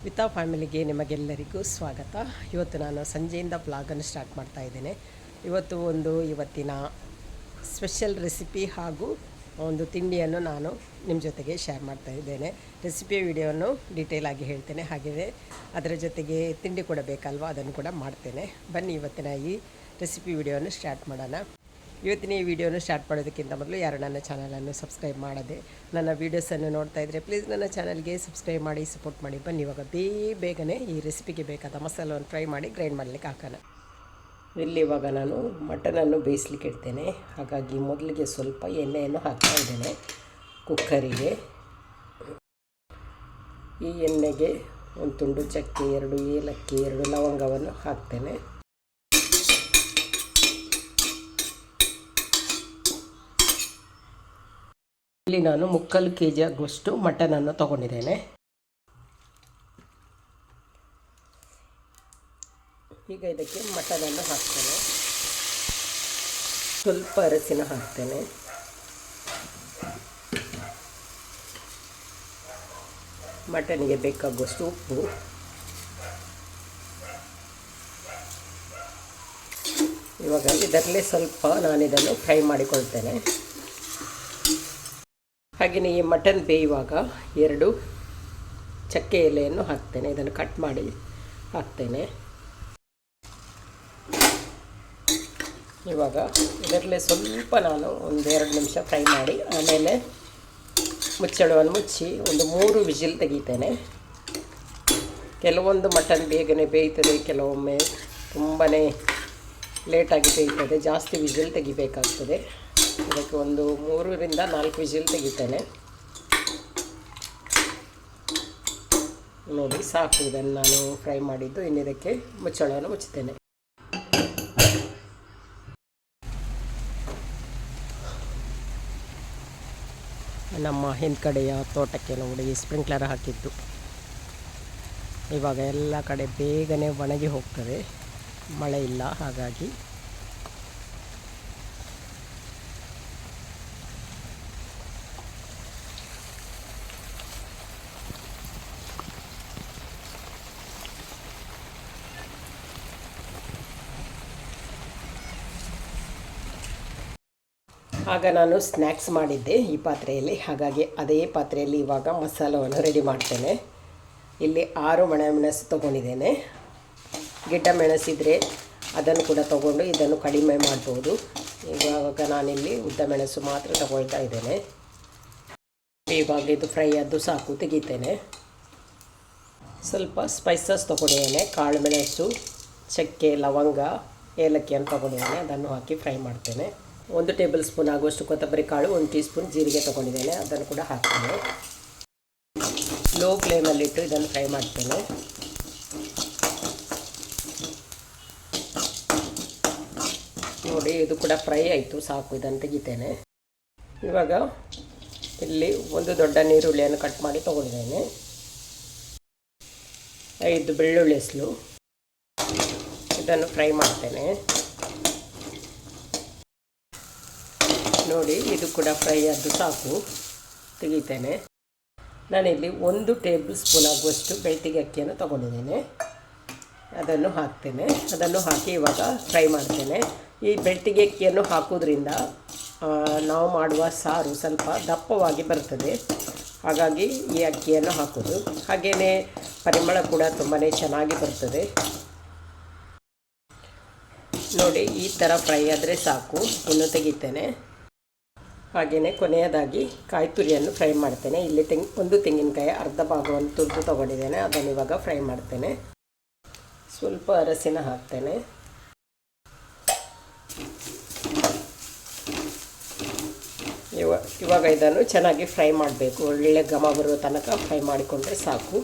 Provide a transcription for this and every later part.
ವಿತಾ ಫ್ಯಾಮಿಲಿಗೆ ನಿಮಗೆಲ್ಲರಿಗೂ ಸ್ವಾಗತ. ಇವತ್ತು ನಾನು ಸಂಜೆಯಿಂದ ವ್ಲಾಗನ್ನು ಸ್ಟಾರ್ಟ್ ಮಾಡ್ತಾ ಇದ್ದೇನೆ. ಇವತ್ತಿನ ಸ್ಪೆಷಲ್ ರೆಸಿಪಿ ಹಾಗೂ ಒಂದು ತಿಂಡಿಯನ್ನು ನಾನು ನಿಮ್ಮ ಜೊತೆಗೆ ಶೇರ್ ಮಾಡ್ತಾ ಇದ್ದೇನೆ. ರೆಸಿಪಿಯ ವಿಡಿಯೋವನ್ನು ಡೀಟೇಲಾಗಿ ಹೇಳ್ತೇನೆ, ಹಾಗೆಯೇ ಅದರ ಜೊತೆಗೆ ತಿಂಡಿ ಕೂಡ ಬೇಕಲ್ವ, ಅದನ್ನು ಕೂಡ ಮಾಡ್ತೇನೆ. ಬನ್ನಿ ಇವತ್ತಿನ ಈ ರೆಸಿಪಿ ವಿಡಿಯೋವನ್ನು ಸ್ಟಾರ್ಟ್ ಮಾಡೋಣ. ಇವತ್ತಿನ ಈ ವಿಡಿಯೋನ ಸ್ಟಾರ್ಟ್ ಮಾಡೋದಕ್ಕಿಂತ ಮೊದಲು ಯಾರು ನನ್ನ ಚಾನಲನ್ನು ಸಬ್ಸ್ಕ್ರೈಬ್ ಮಾಡದೆ ನನ್ನ ವೀಡಿಯೋಸನ್ನು ನೋಡ್ತಾ ಇದ್ದರೆ ಪ್ಲೀಸ್ ನನ್ನ ಚಾನಲ್ಗೆ ಸಬ್ಸ್ಕ್ರೈಬ್ ಮಾಡಿ, ಸಪೋರ್ಟ್ ಮಾಡಿ. ಬನ್ನಿ ಇವಾಗ ಬೇಗನೆ ಈ ರೆಸಿಪಿಗೆ ಬೇಕಾದ ಮಸಾಲವನ್ನು ಫ್ರೈ ಮಾಡಿ ಗ್ರೈಂಡ್ ಮಾಡಲಿಕ್ಕೆ ಹಾಕೋಣ. ಇಲ್ಲಿ ಇವಾಗ ನಾನು ಮಟನನ್ನು ಬೇಯಿಸ್ಲಿಕ್ಕೆ ಇಡ್ತೇನೆ. ಹಾಗಾಗಿ ಮೊದಲಿಗೆ ಸ್ವಲ್ಪ ಎಣ್ಣೆಯನ್ನು ಹಾಕ್ತಾ ಇದ್ದೇನೆ ಕುಕ್ಕರಿಗೆ. ಈ ಎಣ್ಣೆಗೆ ಒಂದು ತುಂಡು ಚಕ್ಕೆ, 2 ಏಲಕ್ಕಿ, 2 ಲವಂಗವನ್ನು ಹಾಕ್ತೇನೆ. ಇಲ್ಲಿ ನಾನು 3/4 kg ಆಗುವಷ್ಟು ಮಟನನ್ನು ತಗೊಂಡಿದ್ದೇನೆ. ಈಗ ಇದಕ್ಕೆ ಮಟನನ್ನು ಹಾಕ್ತೇನೆ. ಸ್ವಲ್ಪ ಅರಸಿನ ಹಾಕ್ತೇನೆ. ಮಟನಿಗೆ ಬೇಕಾಗುವಷ್ಟು ಉಪ್ಪು, ಇವಾಗ ಇದರಲ್ಲೇ ಸ್ವಲ್ಪ ನಾನಿದನ್ನು ಫ್ರೈ ಮಾಡಿಕೊಳ್ತೇನೆ. ಹಾಗೆಯೇ ಈ ಮಟನ್ ಬೇಯುವಾಗ 2 ಚಕ್ಕೆ ಎಲೆಯನ್ನು ಹಾಕ್ತೇನೆ. ಇದನ್ನು ಕಟ್ ಮಾಡಿ ಹಾಕ್ತೇನೆ. ಇವಾಗ ಇದರಲ್ಲೇ ಸ್ವಲ್ಪ ನಾನು ಒಂದು 2 ನಿಮಿಷ ಫ್ರೈ ಮಾಡಿ ಆಮೇಲೆ ಮುಚ್ಚಳವನ್ನು ಮುಚ್ಚಿ ಒಂದು 3 ವಿಜಿಲ್ ತೆಗಿತೇನೆ. ಕೆಲವೊಂದು ಮಟನ್ ಬೇಗನೆ ಬೇಯ್ತದೆ, ಕೆಲವೊಮ್ಮೆ ತುಂಬಾ ಲೇಟಾಗಿ ಬೇಯ್ತದೆ. ಜಾಸ್ತಿ ವಿಜಿಲ್ ತೆಗಿಬೇಕಾಗ್ತದೆ. ಇದಕ್ಕೆ ಒಂದು 3 ರಿಂದ 4 ವಿಜಿಲ್ ತೆಗಿತೇನೆ. ನೋಡಿ ಸಾಕು, ಇದನ್ನು ನಾನು ಫ್ರೈ ಮಾಡಿದ್ದು. ಇನ್ನು ಇದಕ್ಕೆ ಮುಚ್ಚಳವನ್ನು ಮುಚ್ಚುತ್ತೇನೆ. ನಮ್ಮ ಹಿಂದ್ಗಡೆಯ ತೋಟಕ್ಕೆ ನೋಡಿ ಸ್ಪ್ರಿಂಕ್ಲರ್ ಹಾಕಿದ್ದು. ಇವಾಗ ಎಲ್ಲ ಕಡೆ ಬೇಗನೆ ಒಣಗಿ ಹೋಗ್ತದೆ, ಮಳೆ ಇಲ್ಲ. ಹಾಗಾಗಿ ಆಗ ನಾನು ಸ್ನ್ಯಾಕ್ಸ್ ಮಾಡಿದ್ದೆ ಈ ಪಾತ್ರೆಯಲ್ಲಿ. ಹಾಗಾಗಿ ಅದೇ ಪಾತ್ರೆಯಲ್ಲಿ ಇವಾಗ ಮಸಾಲವನ್ನು ರೆಡಿ ಮಾಡ್ತೇನೆ. ಇಲ್ಲಿ 6 ಒಣಮೆಣಸು ತೊಗೊಂಡಿದ್ದೇನೆ. ಗಿಡ್ಡ ಮೆಣಸಿದ್ರೆ ಅದನ್ನು ಕೂಡ ತೊಗೊಂಡು ಇದನ್ನು ಕಡಿಮೆ ಮಾಡ್ಬೋದು. ಇವಾಗ ನಾನಿಲ್ಲಿ ಉದ್ದ ಮೆಣಸು ಮಾತ್ರ ತಗೊಳ್ತಾ ಇದ್ದೇನೆ. ಇವಾಗ ಇದು ಫ್ರೈ ಆದ್ದು ಸಾಕು, ತೆಗಿತೇನೆ. ಸ್ವಲ್ಪ ಸ್ಪೈಸಸ್ ತೊಗೊಂಡಿದ್ದೇನೆ. ಕಾಳು ಮೆಣಸು, ಚಕ್ಕೆ, ಲವಂಗ, ಏಲಕ್ಕಿಯನ್ನು ತೊಗೊಂಡಿದ್ದೇನೆ. ಅದನ್ನು ಹಾಕಿ ಫ್ರೈ ಮಾಡ್ತೇನೆ. 1 ಟೇಬಲ್ ಸ್ಪೂನ್ ಆಗುವಷ್ಟು ಕೊತ್ತಂಬರಿ ಕಾಳು, 1 ಟೀ ಸ್ಪೂನ್ ಜೀರಿಗೆ ತೊಗೊಂಡಿದ್ದೇನೆ. ಅದನ್ನು ಕೂಡ ಹಾಕ್ತೇನೆ. ಲೋ ಫ್ಲೇಮಲ್ಲಿಟ್ಟು ಇದನ್ನು ಫ್ರೈ ಮಾಡ್ತೇನೆ. ನೋಡಿ ಇದು ಕೂಡ ಫ್ರೈ ಆಯಿತು, ಸಾಕು, ಇದನ್ನು ತೆಗಿತೇನೆ. ಇವಾಗ ಇಲ್ಲಿ 1 ದೊಡ್ಡ ನೀರುಳ್ಳಿಯನ್ನು ಕಟ್ ಮಾಡಿ ತೊಗೊಂಡಿದ್ದೇನೆ. 5 ಬೆಳ್ಳುಳ್ಳಿ ಹೆಸರು, ಇದನ್ನು ಫ್ರೈ ಮಾಡ್ತೇನೆ. ನೋಡಿ ಇದು ಕೂಡ ಫ್ರೈ ಆದ್ದು ಸಾಕು, ತೆಗಿತೇನೆ. ನಾನಿಲ್ಲಿ 1 ಟೇಬಲ್ ಸ್ಪೂನ್ ಆಗುವಷ್ಟು ಬೆಳ್ತಿಗೆ ಅಕ್ಕಿಯನ್ನು ತೊಗೊಂಡಿದ್ದೇನೆ. ಅದನ್ನು ಹಾಕ್ತೇನೆ. ಅದನ್ನು ಹಾಕಿ ಇವಾಗ ಫ್ರೈ ಮಾಡ್ತೇನೆ. ಈ ಬೆಳ್ತಿಗೆ ಅಕ್ಕಿಯನ್ನು ಹಾಕೋದ್ರಿಂದ ನಾವು ಮಾಡುವ ಸಾರು ಸ್ವಲ್ಪ ದಪ್ಪವಾಗಿ ಬರ್ತದೆ. ಹಾಗಾಗಿ ಈ ಅಕ್ಕಿಯನ್ನು ಹಾಕೋದು. ಹಾಗೆಯೇ ಪರಿಮಳ ಕೂಡ ತುಂಬಾ ಚೆನ್ನಾಗಿ ಬರ್ತದೆ. ನೋಡಿ ಈ ಥರ ಫ್ರೈ ಆದರೆ ಸಾಕು, ಇನ್ನು ತೆಗಿತೇನೆ. ಹಾಗೆಯೇ ಕೊನೆಯದಾಗಿ ಕಾಯಿ ತುರಿಯನ್ನು ಫ್ರೈ ಮಾಡ್ತೇನೆ. ಇಲ್ಲಿ ಒಂದು ತೆಂಗಿನಕಾಯಿ ಅರ್ಧ ಭಾಗವನ್ನು ತುರಿದು ತೊಗೊಂಡಿದ್ದೇನೆ. ಅದನ್ನು ಇವಾಗ ಫ್ರೈ ಮಾಡ್ತೇನೆ. ಸ್ವಲ್ಪ ಅರಸಿನ ಹಾಕ್ತೇನೆ. ಇವಾಗ ಇದನ್ನು ಚೆನ್ನಾಗಿ ಫ್ರೈ ಮಾಡಬೇಕು. ಒಳ್ಳೆ ಘಮ ಬರುವ ತನಕ ಫ್ರೈ ಮಾಡಿಕೊಂಡ್ರೆ ಸಾಕು,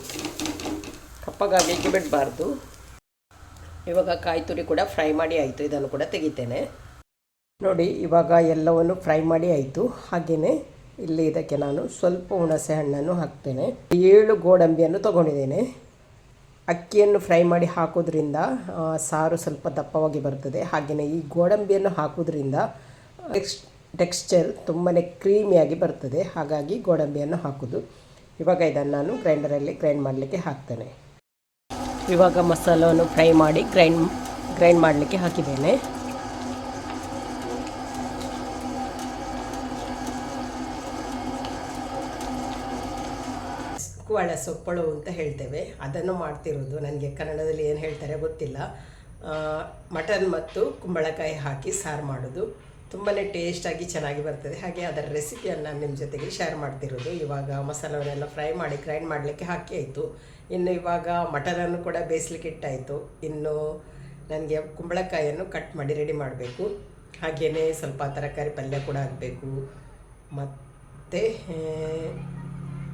ಕಪ್ಪಗಾಗಲಿಕ್ಕೆ ಬಿಡಬಾರ್ದು. ಇವಾಗ ಕಾಯಿ ತುರಿ ಕೂಡ ಫ್ರೈ ಮಾಡಿ ಆಯಿತು. ಇದನ್ನು ಕೂಡ ತೆಗಿತೇನೆ. ನೋಡಿ ಇವಾಗ ಎಲ್ಲವನ್ನು ಫ್ರೈ ಮಾಡಿ ಆಯಿತು. ಹಾಗೆಯೇ ಇಲ್ಲಿ ಇದಕ್ಕೆ ನಾನು ಸ್ವಲ್ಪ ಹುಣಸೆ ಹಣ್ಣನ್ನು ಹಾಕ್ತೇನೆ. 7 ಗೋಡಂಬಿಯನ್ನು ತೊಗೊಂಡಿದ್ದೇನೆ. ಅಕ್ಕಿಯನ್ನು ಫ್ರೈ ಮಾಡಿ ಹಾಕೋದ್ರಿಂದ ಸಾರು ಸ್ವಲ್ಪ ದಪ್ಪವಾಗಿ ಬರ್ತದೆ. ಹಾಗೆಯೇ ಈ ಗೋಡಂಬಿಯನ್ನು ಹಾಕೋದ್ರಿಂದ ಟೆಕ್ಸ್ಚರ್ ತುಂಬಾ ಕ್ರೀಮಿಯಾಗಿ ಬರ್ತದೆ. ಹಾಗಾಗಿ ಗೋಡಂಬಿಯನ್ನು ಹಾಕೋದು. ಇವಾಗ ಇದನ್ನು ನಾನು ಗ್ರೈಂಡರಲ್ಲಿ ಗ್ರೈಂಡ್ ಮಾಡಲಿಕ್ಕೆ ಹಾಕ್ತೇನೆ. ಇವಾಗ ಮಸಾಲವನ್ನು ಫ್ರೈ ಮಾಡಿ ಗ್ರೈಂಡ್ ಮಾಡಲಿಕ್ಕೆ ಹಾಕಿದ್ದೇನೆ. ಕುವಳ ಸೊಪ್ಪಳು ಅಂತ ಹೇಳ್ತೇವೆ, ಅದನ್ನು ಮಾಡ್ತಿರೋದು. ನನಗೆ ಕನ್ನಡದಲ್ಲಿ ಏನು ಹೇಳ್ತಾರೆ ಗೊತ್ತಿಲ್ಲ. ಮಟನ್ ಮತ್ತು ಕುಂಬಳಕಾಯಿ ಹಾಕಿ ಸಾರು ಮಾಡೋದು ತುಂಬಾ ಟೇಸ್ಟಾಗಿ ಚೆನ್ನಾಗಿ ಬರ್ತದೆ. ಹಾಗೆ ಅದರ ರೆಸಿಪಿಯನ್ನು ನಾನು ನಿಮ್ಮ ಜೊತೆಗೆ ಶೇರ್ ಮಾಡ್ತಿರೋದು. ಇವಾಗ ಮಸಾಲವನ್ನೆಲ್ಲ ಫ್ರೈ ಮಾಡಿ ಗ್ರೈಂಡ್ ಮಾಡಲಿಕ್ಕೆ ಹಾಕಿ ಆಯಿತು. ಇನ್ನು ಇವಾಗ ಮಟನನ್ನು ಕೂಡ ಬೇಯಿಸ್ಲಿಕ್ಕೆ ಇಟ್ಟಾಯಿತು. ಇನ್ನು ನನಗೆ ಕುಂಬಳಕಾಯಿಯನ್ನು ಕಟ್ ಮಾಡಿ ರೆಡಿ ಮಾಡಬೇಕು. ಹಾಗೆಯೇ ಸ್ವಲ್ಪ ತರಕಾರಿ ಪಲ್ಯ ಕೂಡ ಆಗಬೇಕು, ಮತ್ತು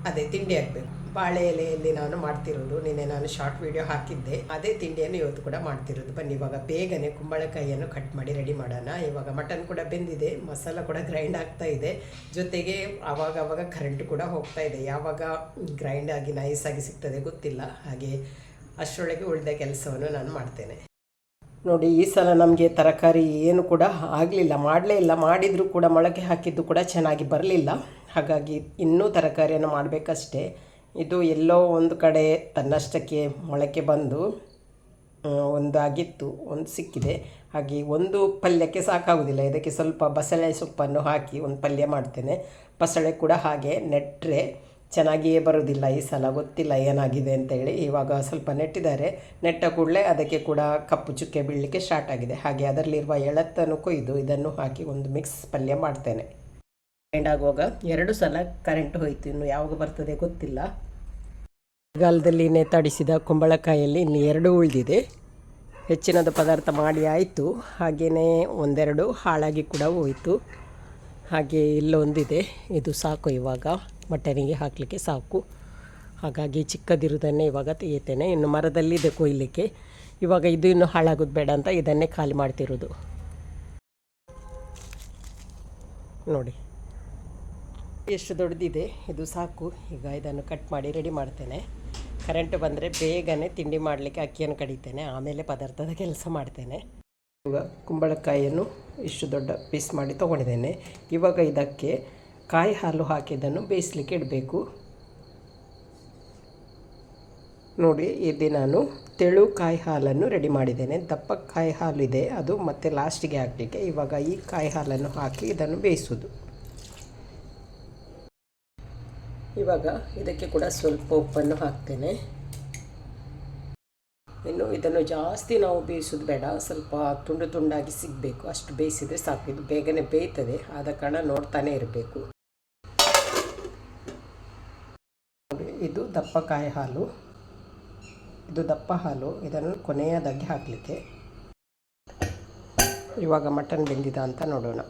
ಅದೇ ತಿಂಡಿ ಆಗಬೇಕು. ಬಾಳೆ ಎಲೆಯಲ್ಲಿ ನಾನು ಮಾಡ್ತಿರೋದು. ನಿನ್ನೆ ನಾನು ಶಾರ್ಟ್ ವಿಡಿಯೋ ಹಾಕಿದ್ದೆ, ಅದೇ ತಿಂಡಿಯನ್ನು ಇವತ್ತು ಕೂಡ ಮಾಡ್ತಿರೋದು. ಬನ್ನಿ ಇವಾಗ ಬೇಗನೆ ಕುಂಬಳಕಾಯಿಯನ್ನು ಕಟ್ ಮಾಡಿ ರೆಡಿ ಮಾಡೋಣ. ಇವಾಗ ಮಟನ್ ಕೂಡ ಬೆಂದಿದೆ, ಮಸಾಲ ಕೂಡ ಗ್ರೈಂಡ್ ಆಗ್ತಾ ಇದೆ, ಜೊತೆಗೆ ಆವಾಗ ಕರೆಂಟ್ ಕೂಡ ಹೋಗ್ತಾ ಇದೆ. ಯಾವಾಗ ಗ್ರೈಂಡ್ ಆಗಿ ನೈಸಾಗಿ ಸಿಗ್ತದೆ ಗೊತ್ತಿಲ್ಲ. ಹಾಗೆ ಅಷ್ಟರೊಳಗೆ ಉಳಿದ ಕೆಲಸವನ್ನು ನಾನು ಮಾಡ್ತೇನೆ. ನೋಡಿ, ಈ ಸಲ ನಮಗೆ ತರಕಾರಿ ಏನು ಕೂಡ ಆಗಲಿಲ್ಲ, ಮಾಡಲೇ ಇಲ್ಲ. ಮಾಡಿದರೂ ಕೂಡ ಮೊಳಕೆ ಹಾಕಿದ್ದು ಕೂಡ ಚೆನ್ನಾಗಿ ಬರಲಿಲ್ಲ. ಹಾಗಾಗಿ ಇನ್ನೂ ತರಕಾರಿಯನ್ನು ಮಾಡಬೇಕಷ್ಟೇ. ಇದು ಎಲ್ಲೋ ಒಂದು ಕಡೆ ತನ್ನಷ್ಟಕ್ಕೆ ಮೊಳಕೆ ಬಂದು ಒಂದಾಗಿತ್ತು, ಒಂದು ಸಿಕ್ಕಿದೆ. ಹಾಗೆ ಒಂದು ಪಲ್ಯಕ್ಕೆ ಸಾಕಾಗೋದಿಲ್ಲ. ಇದಕ್ಕೆ ಸ್ವಲ್ಪ ಬಸಳೆ ಸೊಪ್ಪನ್ನು ಹಾಕಿ ಒಂದು ಪಲ್ಯ ಮಾಡ್ತೇನೆ. ಬಸಳೆ ಕೂಡ ಹಾಗೆ ನೆಟ್ಟರೆ ಚೆನ್ನಾಗಿಯೇ ಬರೋದಿಲ್ಲ ಈ ಸಲ, ಗೊತ್ತಿಲ್ಲ ಏನಾಗಿದೆ ಅಂತೇಳಿ. ಇವಾಗ ಸ್ವಲ್ಪ ನೆಟ್ಟಿದ್ದಾರೆ, ನೆಟ್ಟ ಕೂಡಲೇ ಅದಕ್ಕೆ ಕೂಡ ಕಪ್ಪು ಚುಕ್ಕೆ ಬೀಳಲಿಕ್ಕೆ ಸ್ಟಾರ್ಟ್ ಆಗಿದೆ. ಹಾಗೆ ಅದರಲ್ಲಿರುವ ಎಳತ್ತನ್ನು ಕೊಯ್ದು ಇದನ್ನು ಹಾಕಿ ಒಂದು ಮಿಕ್ಸ್ ಪಲ್ಯ ಮಾಡ್ತೇನೆ. ಗ್ರೈಂಡ್ ಆಗುವಾಗ 2 ಸಲ ಕರೆಂಟ್ ಹೋಯಿತು, ಇನ್ನು ಯಾವಾಗ ಬರ್ತದೆ ಗೊತ್ತಿಲ್ಲ. ಮಳೆಗಾಲದಲ್ಲಿ ನೇತಾಡಿಸಿದ ಕುಂಬಳಕಾಯಲ್ಲಿ ಇನ್ನು 2 ಉಳಿದಿದೆ. ಹೆಚ್ಚಿನದು ಪದಾರ್ಥ ಮಾಡಿ ಆಯಿತು. ಹಾಗೆಯೇ ಒಂದೆರಡು ಹಾಳಾಗಿ ಕೂಡ ಹೋಯಿತು. ಹಾಗೆ ಇಲ್ಲೊಂದಿದೆ, ಇದು ಸಾಕು, ಇವಾಗ ಮಟನಿಗೆ ಹಾಕಲಿಕ್ಕೆ ಸಾಕು. ಹಾಗಾಗಿ ಚಿಕ್ಕದಿರುವುದನ್ನೇ ಇವಾಗ ತೆಗಿತೇನೆ. ಇನ್ನು ಮರದಲ್ಲಿದೆ ಕೊಯ್ಲಿಕ್ಕೆ. ಇವಾಗ ಇದು ಇನ್ನೂ ಹಾಳಾಗೋದು ಬೇಡ ಅಂತ ಇದನ್ನೇ ಖಾಲಿ ಮಾಡ್ತಿರೋದು. ನೋಡಿ ಎಷ್ಟು ದೊಡ್ಡದಿದೆ, ಇದು ಸಾಕು. ಈಗ ಇದನ್ನು ಕಟ್ ಮಾಡಿ ರೆಡಿ ಮಾಡ್ತೇನೆ. ಕರೆಂಟ್ ಬಂದರೆ ಬೇಗನೆ ತಿಂಡಿ ಮಾಡಲಿಕ್ಕೆ ಅಕ್ಕಿಯನ್ನು ಕಡಿತೇನೆ, ಆಮೇಲೆ ಪದಾರ್ಥದ ಕೆಲಸ ಮಾಡ್ತೇನೆ. ಇವಾಗ ಕುಂಬಳಕಾಯಿಯನ್ನು ಇಷ್ಟು ದೊಡ್ಡ ಪೀಸ್ ಮಾಡಿ ತೊಗೊಂಡಿದ್ದೇನೆ. ಇವಾಗ ಇದಕ್ಕೆ ಕಾಯಿ ಹಾಲು ಹಾಕಿದ್ದನ್ನು ಬೇಯಿಸಲಿಕ್ಕೆ ಇಡಬೇಕು. ನೋಡಿ, ಇಲ್ಲಿ ನಾನು ತೆಳು ಕಾಯಿ ಹಾಲನ್ನು ರೆಡಿ ಮಾಡಿದ್ದೇನೆ. ದಪ್ಪ ಕಾಯಿ ಹಾಲು ಇದೆ, ಅದು ಮತ್ತೆ ಲಾಸ್ಟಿಗೆ ಹಾಕಲಿಕ್ಕೆ. ಇವಾಗ ಈ ಕಾಯಿ ಹಾಲನ್ನು ಹಾಕಿ ಇದನ್ನು ಬೇಯಿಸೋದು. ಇವಾಗ ಇದಕ್ಕೆ ಕೂಡ ಸ್ವಲ್ಪ ಉಪ್ಪನ್ನು ಹಾಕ್ತೇನೆ. ಇನ್ನು ಇದನ್ನು ಜಾಸ್ತಿ ನಾವು ಬೇಯಿಸೋದು ಬೇಡ, ಸ್ವಲ್ಪ ತುಂಡು ತುಂಡಾಗಿ ಸಿಗಬೇಕು, ಅಷ್ಟು ಬೇಯಿಸಿದರೆ ಸಾಕು. ಇದು ಬೇಗನೆ ಬೇಯ್ತದೆ, ಆದ ಕಾರಣ ನೋಡ್ತಾನೆ ಇರಬೇಕು. ಇದು ದಪ್ಪ ಕಾಯಿ ಹಾಲು, ಇದು ದಪ್ಪ ಹಾಲು. ಇದನ್ನು ಕೊನೆಯದಾಗಿ ಹಾಕಲಿಕ್ಕೆ. ಇವಾಗ ಮಟನ್ ಬೆಂದಿದ ಅಂತ ನೋಡೋಣ.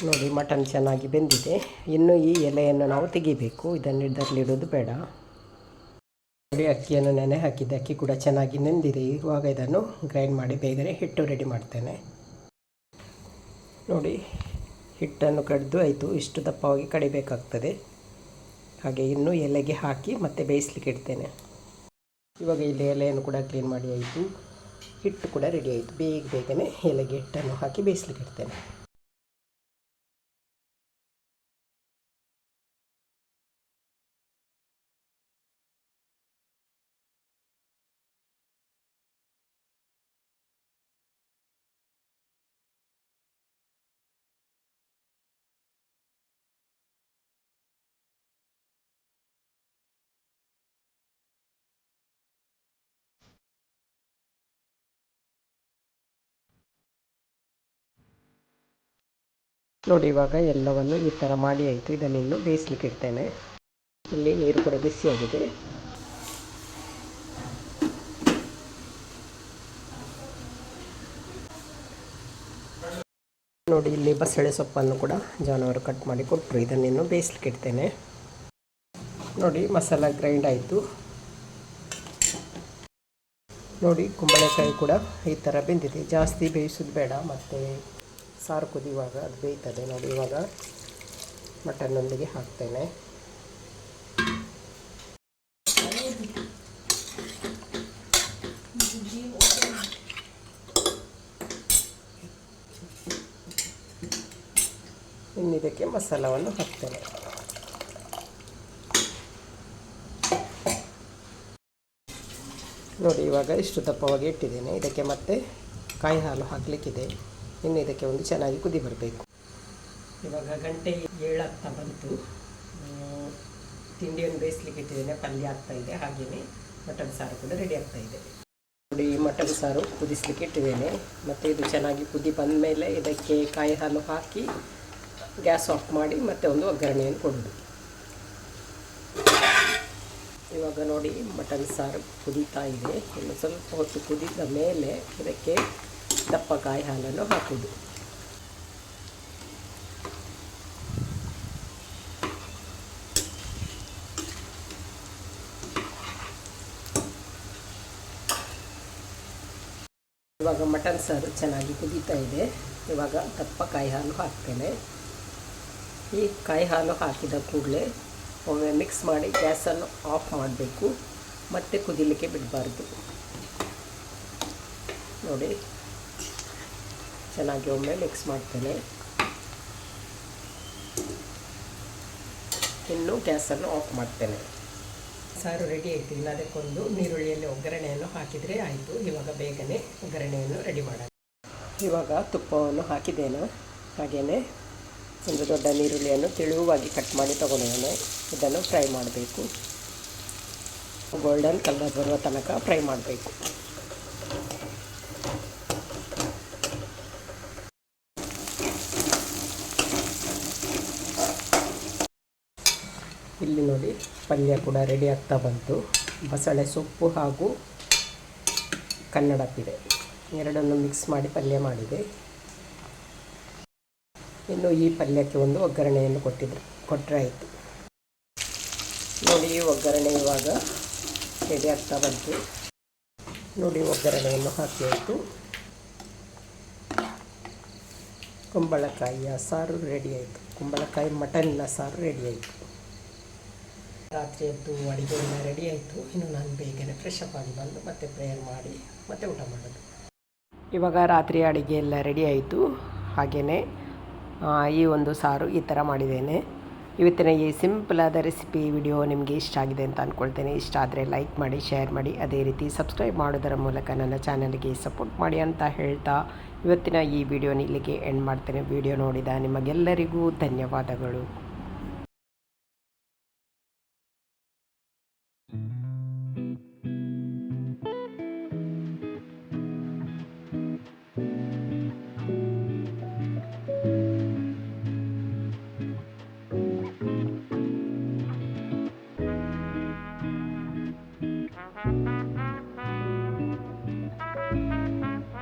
ನೋಡಿ, ಮಟನ್ ಚೆನ್ನಾಗಿ ಬೆಂದಿದೆ. ಇನ್ನು ಈ ಎಲೆಯನ್ನು ನಾವು ತೆಗಿಬೇಕು, ಇದನ್ನು ಇದರಲ್ಲಿಡೋದು ಬೇಡ. ನೋಡಿ, ಅಕ್ಕಿಯನ್ನು ನೆನೆ ಹಾಕಿದ್ದೆ, ಅಕ್ಕಿ ಕೂಡ ಚೆನ್ನಾಗಿ ನೆಂದಿದೆ. ಇವಾಗ ಇದನ್ನು ಗ್ರೈಂಡ್ ಮಾಡಿ ಬೇಗನೆ ಹಿಟ್ಟು ರೆಡಿ ಮಾಡ್ತೇನೆ. ನೋಡಿ, ಹಿಟ್ಟನ್ನು ಕಡಿದು ಆಯಿತು. ಇಷ್ಟು ದಪ್ಪವಾಗಿ ಕಡಿಬೇಕಾಗ್ತದೆ. ಹಾಗೆ ಇನ್ನು ಎಲೆಗೆ ಹಾಕಿ ಮತ್ತೆ ಬೇಯಿಸ್ಲಿಕ್ಕೆ ಇಡ್ತೇನೆ. ಇವಾಗ ಇಲ್ಲಿ ಎಲೆಯನ್ನು ಕೂಡ ಕ್ಲೀನ್ ಮಾಡಿ ಆಯಿತು, ಹಿಟ್ಟು ಕೂಡ ರೆಡಿ ಆಯಿತು. ಬೇಗನೆ ಎಲೆಗೆ ಹಿಟ್ಟನ್ನು ಹಾಕಿ ಬೇಯಿಸ್ಲಿಕ್ಕೆ ಇಡ್ತೇನೆ. ನೋಡಿ, ಇವಾಗ ಎಲ್ಲವನ್ನು ಈ ಥರ ಮಾಡಿ ಆಯಿತು. ಇದನ್ನು ಇನ್ನು ಬೇಯಿಸ್ಲಿಕ್ಕೆ ಇಡ್ತೇನೆ. ಇಲ್ಲಿ ನೀರು ಕೂಡ ಬಿಸಿಯಾಗಿದೆ. ನೋಡಿ, ಇಲ್ಲಿ ಬಸಳೆ ಸೊಪ್ಪನ್ನು ಕೂಡ ಜಾನವರು ಕಟ್ ಮಾಡಿ ಕೊಟ್ಟರು. ಇದನ್ನಿನ್ನು ಬೇಯಿಸ್ಲಿಕ್ಕೆ ಇಡ್ತೇನೆ. ನೋಡಿ, ಮಸಾಲ ಗ್ರೈಂಡ್ ಆಯಿತು. ನೋಡಿ, ಕುಂಬಳಕಾಯಿ ಕೂಡ ಈ ಥರ ಬೆಂದಿದೆ. ಜಾಸ್ತಿ ಬೇಯಿಸೋದು ಬೇಡ, ಮತ್ತು ಸಾರು ಕುದಿಯುವಾಗ ಅದು ಬೇಯ್ತದೆ. ನೋಡಿ, ಇವಾಗ ಮಟನ್ನೊಂದಿಗೆ ಹಾಕ್ತೇನೆ. ಇನ್ನಿದಕ್ಕೆ ಮಸಾಲವನ್ನು ಹಾಕ್ತೇನೆ. ನೋಡಿ ಇವಾಗ ಇಷ್ಟು ದಪ್ಪವಾಗಿ ಇಟ್ಟಿದ್ದೇನೆ. ಇದಕ್ಕೆ ಮತ್ತೆ ಕಾಯಿ ಹಾಲು ಹಾಕಲಿಕ್ಕಿದೆ. ಇನ್ನು ಇದಕ್ಕೆ ಒಂದು ಚೆನ್ನಾಗಿ ಕುದಿ ಬರಬೇಕು. ಇವಾಗ ಗಂಟೆ 7 ಆಗ್ತಾ ಬಂತು. ತಿಂಡಿಯನ್ನು ಬೇಯಿಸ್ಲಿಕ್ಕೆ ಇಟ್ಟಿದ್ದೇನೆ. ಪಲ್ಯ ಆಗ್ತಾಯಿದೆ, ಹಾಗೆಯೇ ಮಟನ್ ಸಾರು ಕೂಡ ರೆಡಿ ಆಗ್ತಾಯಿದೆ. ನೋಡಿ ಮಟನ್ ಸಾರು ಕುದಿಸ್ಲಿಕ್ಕೆ ಇಟ್ಟಿದ್ದೇನೆ. ಮತ್ತು ಇದು ಚೆನ್ನಾಗಿ ಕುದಿ ಬಂದ ಮೇಲೆ ಇದಕ್ಕೆ ಕಾಯಿ ಹಾಲು ಹಾಕಿ ಗ್ಯಾಸ್ ಆಫ್ ಮಾಡಿ ಮತ್ತೆ ಒಂದು ಒಗ್ಗರಣೆಯನ್ನು ಕೊಡೋದು. ಇವಾಗ ನೋಡಿ ಮಟನ್ ಸಾರು ಕುದೀತಾ ಇದೆ. ಇನ್ನು ಸ್ವಲ್ಪ ಹೊತ್ತು ಕುದಿದ ಮೇಲೆ ಇದಕ್ಕೆ ದಪ್ಪ ಕಾಯಿ ಹಾಲನ್ನು ಹಾಕೋದು. ಇವಾಗ ಮಟನ್ ಸಾರು ಚೆನ್ನಾಗಿ ಕುದೀತಾ ಇದೆ. ಇವಾಗ ದಪ್ಪ ಕಾಯಿ ಹಾಲು ಹಾಕ್ತೇನೆ. ಈ ಕಾಯಿ ಹಾಲು ಹಾಕಿದ ಕೂಡಲೇ ಒಮ್ಮೆ ಮಿಕ್ಸ್ ಮಾಡಿ ಗ್ಯಾಸನ್ನು ಆಫ್ ಮಾಡಬೇಕು. ಮತ್ತೆ ಕುದಿಲಿಕ್ಕೆ ಬಿಡಬಾರ್ದು. ನೋಡಿ ಚೆನ್ನಾಗಿ ಒಮ್ಮೆ ಮಿಕ್ಸ್ ಮಾಡ್ತೇನೆ. ಇನ್ನು ಗ್ಯಾಸನ್ನು ಆಫ್ ಮಾಡ್ತೇನೆ. ಸಾರು ರೆಡಿ ಆಯಿತು. ಇನ್ನು ಅದಕ್ಕೊಂದು ನೀರುಳ್ಳಿಯಲ್ಲಿ ಒಗ್ಗರಣೆಯನ್ನು ಹಾಕಿದರೆ ಆಯಿತು. ಇವಾಗ ಬೇಗನೆ ಒಗ್ಗರಣೆಯನ್ನು ರೆಡಿ ಮಾಡೋಣ. ಇವಾಗ ತುಪ್ಪವನ್ನು ಹಾಕಿದ್ದೇನೆ. ಹಾಗೆಯೇ ಒಂದು ದೊಡ್ಡ ನೀರುಳ್ಳಿಯನ್ನು ತೆಳುವಾಗಿ ಕಟ್ ಮಾಡಿ ತಗೊಂಡಿದ್ದೇನೆ. ಇದನ್ನು ಫ್ರೈ ಮಾಡಬೇಕು. ಗೋಲ್ಡನ್ ಕಲರ್ ಬರುವ ತನಕ ಫ್ರೈ ಮಾಡಬೇಕು. ಇಲ್ಲಿ ನೋಡಿ ಪಲ್ಯ ಕೂಡ ರೆಡಿ ಆಗ್ತಾ ಬಂತು. ಬಸಳೆ ಸೊಪ್ಪು ಹಾಗೂ ಕನ್ನಡ ಪಿಡೆ ಎರಡನ್ನು ಮಿಕ್ಸ್ ಮಾಡಿ ಪಲ್ಯ ಮಾಡಿದೆ. ಇನ್ನು ಈ ಪಲ್ಯಕ್ಕೆ ಒಂದು ಒಗ್ಗರಣೆಯನ್ನು ಕೊಟ್ಟರೆ ಆಯಿತು. ನೋಡಿ ಒಗ್ಗರಣೆ ಇವಾಗ ರೆಡಿ ಆಗ್ತಾ ಬಂತು. ನೋಡಿ ಒಗ್ಗರಣೆಯನ್ನು ಹಾಕಿ ಆಯಿತು. ಕುಂಬಳಕಾಯಿಯ ಸಾರು ರೆಡಿ ಆಯಿತು. ಕುಂಬಳಕಾಯಿ ಮಟನ್ನ ಸಾರು ರೆಡಿ ಆಯಿತು. ರಾತ್ರಿಯದ್ದು ಅಡುಗೆ ಎಲ್ಲ ರೆಡಿ ಆಯಿತು. ಇನ್ನು ನಾನು ಬೇಗನೆ ಫ್ರೆಶ್ ಅಪ್ ಆಗಿ ಬಂದು ಮತ್ತೆ ಪ್ರೇಯರ್ ಮಾಡಿ ಮತ್ತೆ ಊಟ ಮಾಡೋದು. ಇವಾಗ ರಾತ್ರಿ ಅಡುಗೆ ಎಲ್ಲ ರೆಡಿ ಆಯಿತು. ಹಾಗೆಯೇ ಈ ಒಂದು ಸಾರು ಈ ಥರ ಮಾಡಿದ್ದೇನೆ. ಇವತ್ತಿನ ಈ ಸಿಂಪಲಾದ ರೆಸಿಪಿ ವಿಡಿಯೋ ನಿಮಗೆ ಇಷ್ಟ ಆಗಿದೆ ಅಂತ ಅಂದ್ಕೊಳ್ತೇನೆ. ಇಷ್ಟ ಆದರೆ ಲೈಕ್ ಮಾಡಿ, ಶೇರ್ ಮಾಡಿ, ಅದೇ ರೀತಿ ಸಬ್ಸ್ಕ್ರೈಬ್ ಮಾಡೋದರ ಮೂಲಕ ನನ್ನ ಚಾನಲ್ಗೆ ಸಪೋರ್ಟ್ ಮಾಡಿ ಅಂತ ಹೇಳ್ತಾ ಇವತ್ತಿನ ಈ ವಿಡಿಯೋನ ಇಲ್ಲಿಗೆ ಎಂಡ್ ಮಾಡ್ತೇನೆ. ವಿಡಿಯೋ ನೋಡಿದ ನಿಮಗೆಲ್ಲರಿಗೂ ಧನ್ಯವಾದಗಳು.